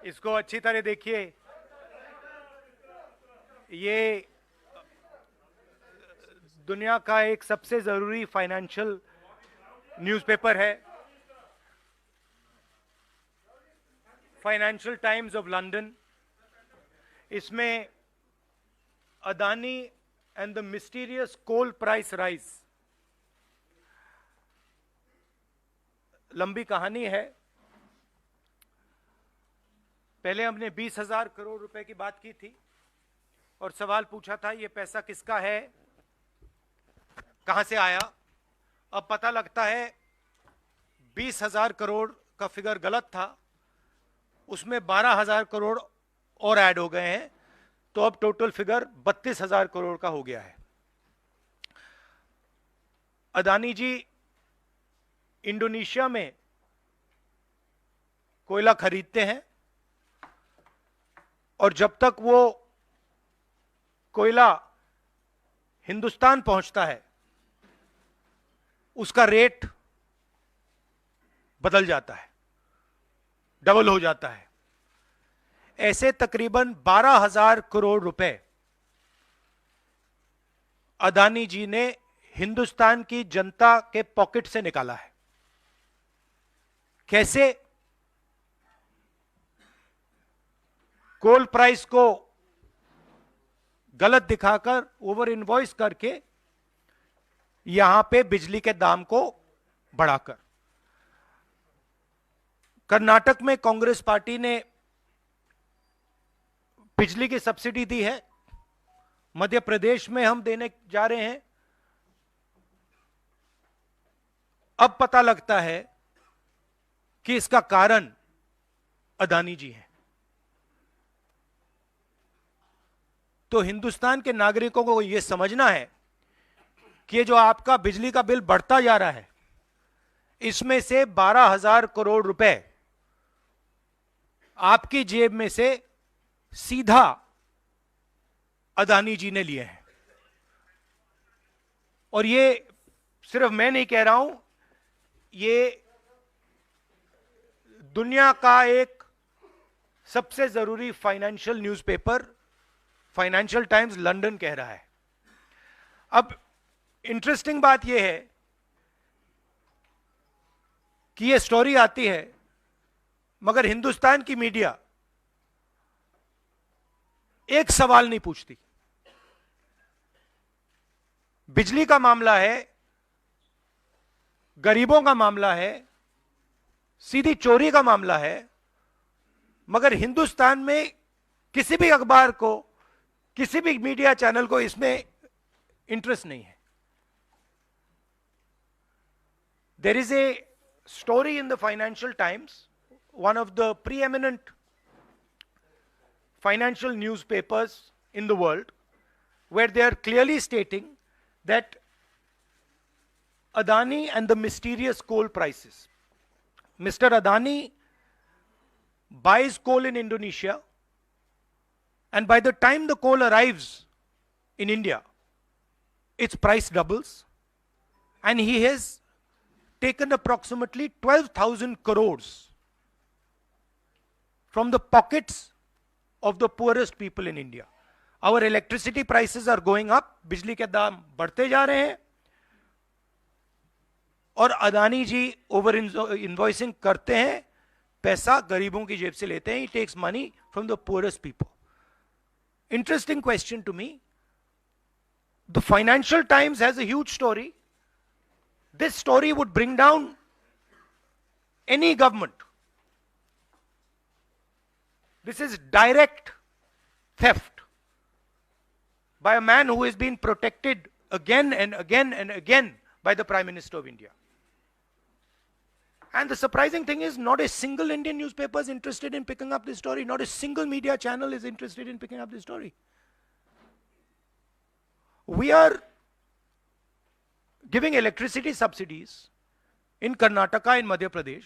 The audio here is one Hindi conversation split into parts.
इसको अच्छी तरह देखिए। ये दुनिया का एक सबसे जरूरी फाइनेंशियल न्यूज़पेपर है, फाइनेंशियल टाइम्स ऑफ लंदन। इसमें Adani and the mysterious coal price rise, लंबी कहानी है। पहले हमने 20,000 करोड़ रुपए की बात की थी और सवाल पूछा था ये पैसा किसका है, कहां से आया। अब पता लगता है 20,000 करोड़ का फिगर गलत था, उसमें 12,000 करोड़ और ऐड हो गए हैं, तो अब टोटल फिगर 32,000 करोड़ का हो गया है। अदानी जी इंडोनेशिया में कोयला खरीदते हैं और जब तक वो कोयला हिंदुस्तान पहुंचता है उसका रेट बदल जाता है, डबल हो जाता है। ऐसे तकरीबन 12,000 करोड़ रुपए अदानी जी ने हिंदुस्तान की जनता के पॉकेट से निकाला है। कैसे? कोल प्राइस को गलत दिखाकर, ओवर इनवॉइस करके, यहां पे बिजली के दाम को बढ़ाकर। कर्नाटक में कांग्रेस पार्टी ने बिजली की सब्सिडी दी है, मध्य प्रदेश में हम देने जा रहे हैं। अब पता लगता है कि इसका कारण अदानी जी हैं। तो हिंदुस्तान के नागरिकों को यह समझना है कि ये जो आपका बिजली का बिल बढ़ता जा रहा है, इसमें से 12,000 करोड़ रुपए आपकी जेब में से सीधा अदानी जी ने लिए हैं। और ये सिर्फ मैं नहीं कह रहा हूं, ये दुनिया का एक सबसे जरूरी financial newspaper financial times London कह रहा है। अब इंटरेस्टिंग बात यह है कि यह स्टोरी आती है, मगर हिंदुस्तान की मीडिया एक सवाल नहीं पूछती। बिजली का मामला है, गरीबों का मामला है, सीधी चोरी का मामला है, मगर हिंदुस्तान में किसी भी अखबार को, किसी भी मीडिया चैनल को इसमें इंटरेस्ट नहीं है। There is a story in the Financial Times, one of the preeminent financial newspapers in the world, where they are clearly stating that Adani and the mysterious coal prices. Mr. Adani buys coal in Indonesia, and by the time the coal arrives in India, its price doubles, and he has taken approximately 12,000 crores from the pockets of the poorest people in India. Our electricity prices are going up, बिजली के दाम बढ़ते जा रहे हैं, और अदानी जी ओवर इनवॉइसिंग करते हैं, पैसा गरीबों की जेब से लेते हैं. He takes money from the poorest people. Interesting question to me. The Financial Times has a huge story. This story would bring down any government. This is direct theft by a man who has been protected again and again and again by the Prime Minister of India. And the surprising thing is, not a single Indian newspaper is interested in picking up this story. Not a single media channel is interested in picking up this story. We are giving electricity subsidies in Karnataka and Madhya Pradesh.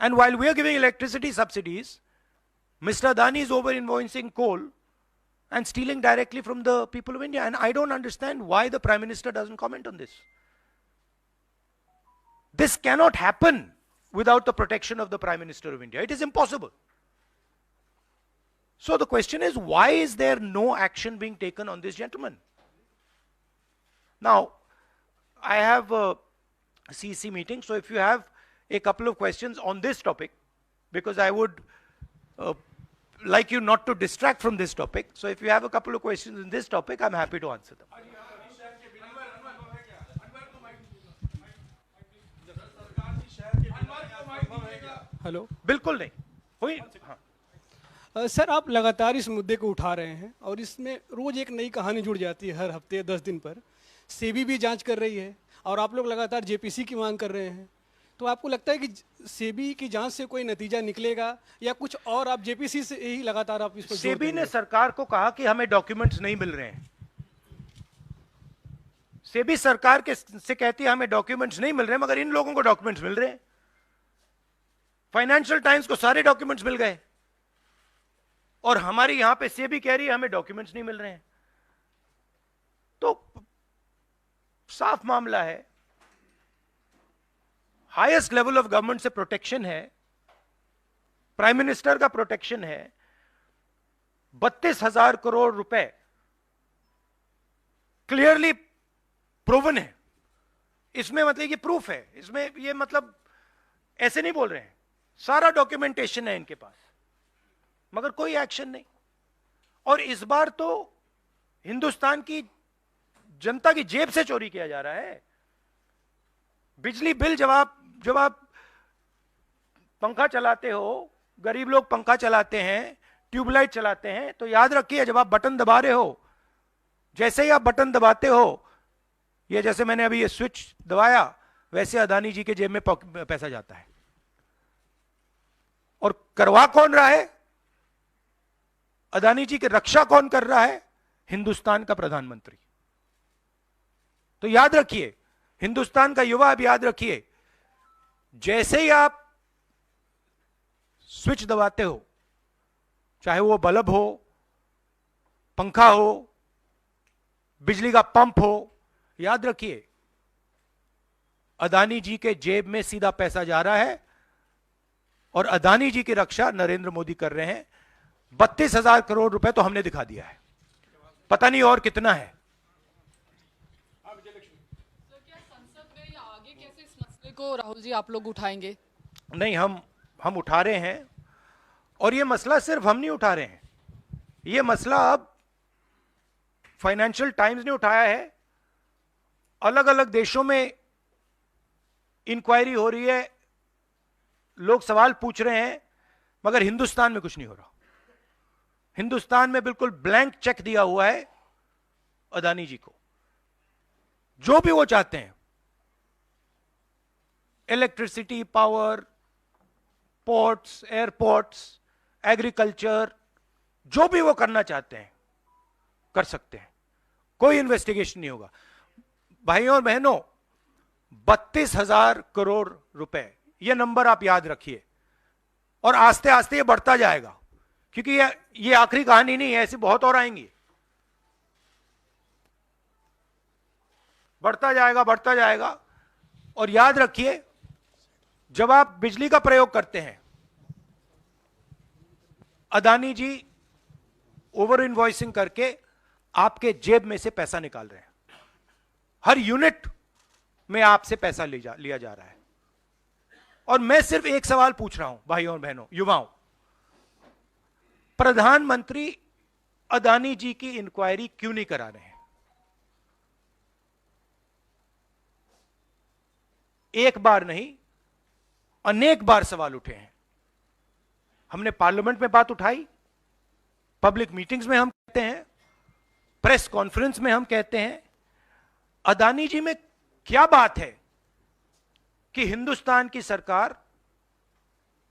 And while we are giving electricity subsidies, Mr. Adani is over-invoicing coal and stealing directly from the people of India. And I don't understand why the Prime Minister doesn't comment on this. This cannot happen without the protection of the Prime Minister of India. It is impossible. So the question is, why is there no action being taken on this gentleman? Now, I have a CC meeting, so if you have a couple of questions on this topic, because I would like you not to distract from this topic. So if you have a couple of questions in this topic, I'm happy to answer them. Hello बिल्कुल नहीं हुई। हाँ। सर, आप लगातार इस मुद्दे को उठा रहे हैं और इसमें रोज एक नई कहानी जुड़ जाती है हर हफ्ते 10 दिन पर। सेबी भी जांच कर रही है और आप लोग लगातार जेपीसी की मांग कर रहे हैं। तो आपको लगता है कि सेबी की जांच से कोई नतीजा निकलेगा या कुछ और आप जेपीसी से ही लगातार आप इस पर जोर सेबी देंगे? ने सरकार को कहा कि हमें डॉक्यूमेंट्स नहीं मिल रहे हैं। सेबी सरकार के से कहती है हमें डॉक्यूमेंट्स नहीं मिल रहे, मगर इन लोगों को डॉक्यूमेंट्स मिल रहे हैं। फाइनेंशियल टाइम्स को सारे डॉक्यूमेंट्स मिल गए और हमारी यहां पे सेबी कह रही है हमें डॉक्यूमेंट्स नहीं मिल रहे हैं। तो साफ मामला है, हाईएस्ट लेवल ऑफ गवर्नमेंट से प्रोटेक्शन है, प्राइम मिनिस्टर का प्रोटेक्शन है। 32,000 करोड़ रुपए क्लियरली प्रूवन है। इसमें मतलब ये प्रूफ है, इसमें ये मतलब ऐसे नहीं बोल रहे हैं, सारा डॉक्यूमेंटेशन है इनके पास, मगर कोई एक्शन नहीं। और इस बार तो हिंदुस्तान की जनता की जेब से चोरी किया जा रहा है। बिजली बिल जब आप पंखा चलाते हो, गरीब लोग पंखा चलाते हैं, ट्यूबलाइट चलाते हैं, तो याद रखिए जब आप बटन दबा रहे हो, जैसे ही आप बटन दबाते हो, ये जैसे मैंने अभी ये स्विच दबाया, वैसे अदानी जी के जेब में पैसा जाता है। और करवा कौन रहा है? अदानी जी की रक्षा कौन कर रहा है? हिंदुस्तान का प्रधानमंत्री। तो याद रखिए, हिंदुस्तान का युवा, अब याद रखिए, जैसे ही आप स्विच दबाते हो, चाहे वो बल्ब हो, पंखा हो, बिजली का पंप हो, याद रखिए अदानी जी के जेब में सीधा पैसा जा रहा है और अदानी जी की रक्षा नरेंद्र मोदी कर रहे हैं। 32,000 करोड़ रुपए तो हमने दिखा दिया है, पता नहीं और कितना है। सर, क्या संसद में या आगे कैसे इस मसले को राहुल जी आप लोग उठाएंगे? नहीं, हम उठा रहे हैं, और ये मसला सिर्फ हम नहीं उठा रहे हैं, ये मसला अब फाइनेंशियल टाइम्स ने उठाया है। अलग अलग देशों में इंक्वायरी हो रही है, लोग सवाल पूछ रहे हैं, मगर हिंदुस्तान में कुछ नहीं हो रहा। हिंदुस्तान में बिल्कुल ब्लैंक चेक दिया हुआ है अदानी जी को, जो भी वो चाहते हैं, electricity, power, ports, airports, agriculture, जो भी वो करना चाहते हैं कर सकते हैं, कोई इन्वेस्टिगेशन नहीं होगा। भाइयों और बहनों, 32,000 करोड़ रुपए, ये नंबर आप याद रखिए, और आस्ते आस्ते ये बढ़ता जाएगा, क्योंकि ये आखिरी कहानी नहीं है, ऐसी बहुत और आएंगी। बढ़ता जाएगा। और याद रखिए, जब आप बिजली का प्रयोग करते हैं, अदानी जी ओवर इनवॉइसिंग करके आपके जेब में से पैसा निकाल रहे हैं। हर यूनिट में आपसे पैसा लिया जा रहा है। और मैं सिर्फ एक सवाल पूछ रहा हूं भाइयों और बहनों, युवाओं, प्रधानमंत्री अदानी जी की इंक्वायरी क्यों नहीं करा रहे हैं? एक बार नहीं, अनेक बार सवाल उठे हैं। हमने पार्लियामेंट में बात उठाई, पब्लिक मीटिंग्स में हम कहते हैं, प्रेस कॉन्फ्रेंस में हम कहते हैं, अदानी जी में क्या बात है कि हिंदुस्तान की सरकार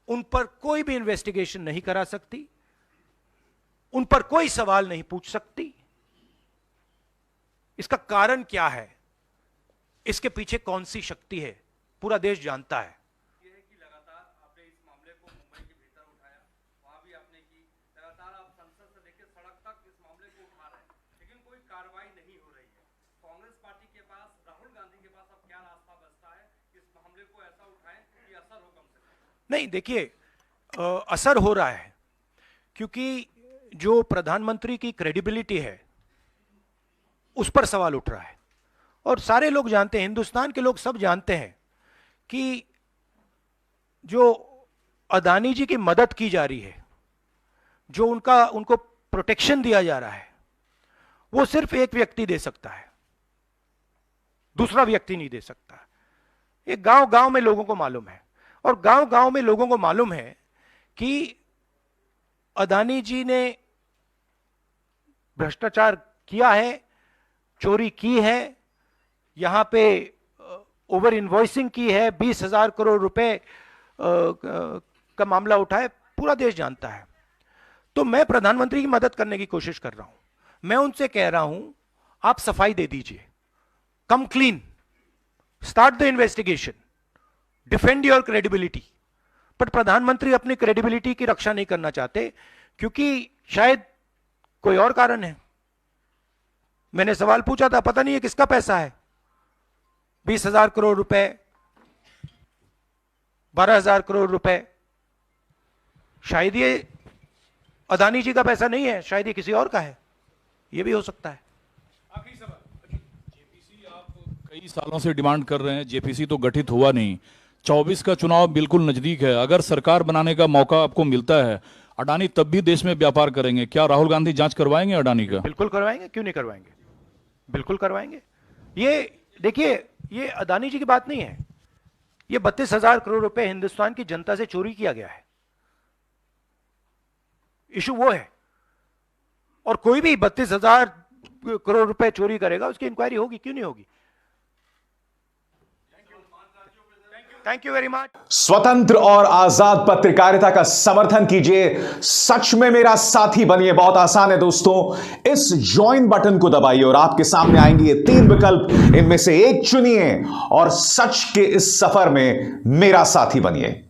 उन पर कोई भी इन्वेस्टिगेशन नहीं करा सकती, उन पर कोई सवाल नहीं पूछ सकती? इसका कारण क्या है? इसके पीछे कौन सी शक्ति है? पूरा देश जानता है। यह है कि लगातार आपने इस मामले को मुंबई के भीतर उठाया, वहां भी आपने की, लगातार आप संसद से लेकर सड़क तक इस मामले को उठा रहे हैं, लेकिन कोई कार्रवाई नहीं हो रही है। कांग्रेस पार्टी के पास, राहुल गांधी के पास अब क्या रास्ता बचता है इस मामले को ऐसा उठाएं कि असर हो कम से कम? नहीं, देखिए, असर हो रहा है, क्योंकि जो प्रधानमंत्री की क्रेडिबिलिटी है उस पर सवाल उठ रहा है। और सारे लोग जानते हैं, हिंदुस्तान के लोग सब जानते हैं कि जो अदानी जी की मदद की जा रही है, जो उनको प्रोटेक्शन दिया जा रहा है, वो सिर्फ एक व्यक्ति दे सकता है, दूसरा व्यक्ति नहीं दे सकता। ये गांव गांव में लोगों को मालूम है, और गांव गांव में लोगों को मालूम है कि अदानी जी ने भ्रष्टाचार किया है, चोरी की है, यहां पे ओवर इनवॉइसिंग की है, 20,000 करोड़ रुपए का मामला उठा है, पूरा देश जानता है। तो मैं प्रधानमंत्री की मदद करने की कोशिश कर रहा हूं। मैं उनसे कह रहा हूं, आप सफाई दे दीजिए, कम clean, start the investigation, defend your credibility. पर प्रधानमंत्री अपनी क्रेडिबिलिटी की रक्षा नहीं करना चाहते, क्योंकि शायद कोई और कारण है। मैंने सवाल पूछा था, पता नहीं है किसका पैसा है, 20,000 करोड़ रुपए, 12,000 करोड़ रुपए, शायद ये अदानी जी का पैसा नहीं है, शायद ये किसी और का है, ये भी हो सकता है। आखिरी सवाल। जेपीसी आप कई सालों से डिमांड कर रहे हैं, जेपीसी तो गठित हुआ नहीं, 24 का चुनाव बिल्कुल नजदीक है, अगर सरकार बनाने का मौका आपको मिलता है, अडानी तब भी देश में व्यापार करेंगे, क्या राहुल गांधी जांच करवाएंगे अडानी का? बिल्कुल करवाएंगे, क्यों नहीं करवाएंगे, बिल्कुल करवाएंगे। ये देखिए, ये अदानी जी की बात नहीं है, ये 32,000 करोड़ रुपए हिंदुस्तान की जनता से चोरी किया गया है, इशू वो है। और कोई भी 32,000 करोड़ रुपए चोरी करेगा, उसकी इंक्वायरी होगी, क्यों नहीं होगी। Thank you very much. स्वतंत्र और आजाद पत्रकारिता का समर्थन कीजिए, सच में मेरा साथी बनिए। बहुत आसान है दोस्तों, इस ज्वाइन बटन को दबाइए और आपके सामने आएंगे ये 3 विकल्प, इनमें से एक चुनिए और सच के इस सफर में मेरा साथी बनिए।